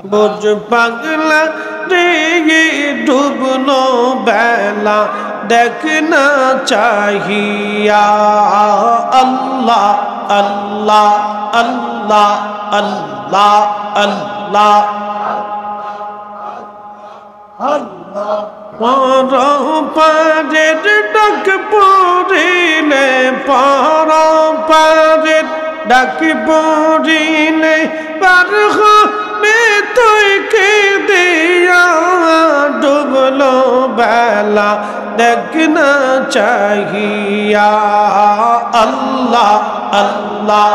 বুঝ পাগলা রে ডুবলো বেলা দেখ না চাহিয়া আল্লাহ আল্লাহ আল্লাহ আল্লাহ আল্লাহ পারের ডাক পড়িলে পারের ডাক পড়িলে পার হবে তুই কে দিয়া ডুবলো বেলা দেখ না চাহিয়া আল্লাহ আল্লাহ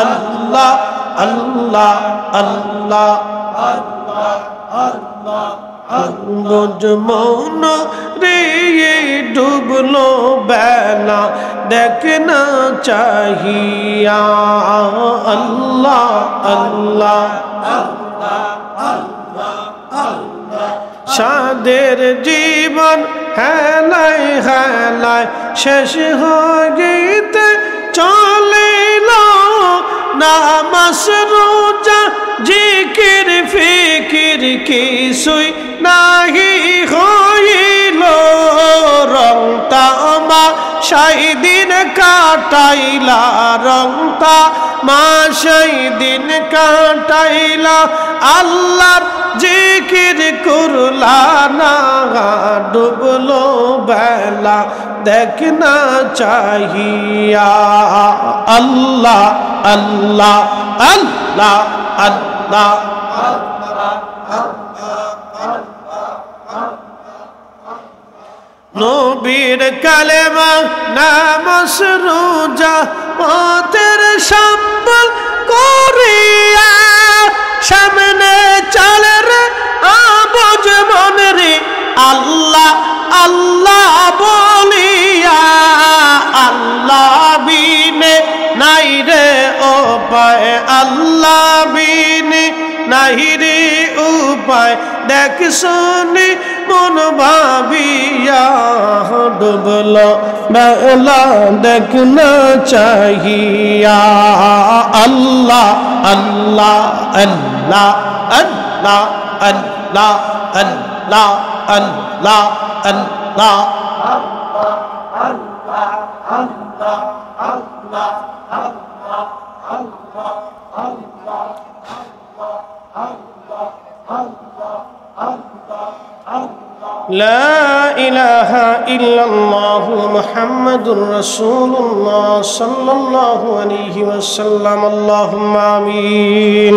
আল্লাহ আল্লাহ আল্লাহ আল্লাহ বুঝ মন রে ডুবলো বেলা দেখ না চাহিয়া আল্লাহ আল্লাহ সাদের জীবন হেলায় হেলায় শেষ হইতে চলিল নামাজ রোজা জিকির ফিকির কিছুই নাহি হইল রং তামা সাই দিন কাটাইলা রং তামা সাই দিন কাটাইলা আল্লাহর জিকির করলা না ডুবলো বেলা দেখ না চাহিয়া আল্লাহ আল্লাহ আল্লাহ আল্লাহ নবীর কালেমা নামাজ রোজা পথের সম্বল করিয়া সামনে চলে রে আবুজ মনে রে আল্লাহ আল্লাহ বলিয়া আল্লাহ বিনে নাই রে উপায় আল্লাহ বিনে নাই রে উপায় দেখ শুনি মন ভাবিয়া ডুবলো বেলা দেখ না চাহিয়া আল্লাহ আল্লাহ আল্লাহ আল্লাহ আল্লাহ আল্লাহ আল্লাহ আল্লাহ لا إله إلا الله محمد رسول الله صلى الله عليه وسلم اللهم آمين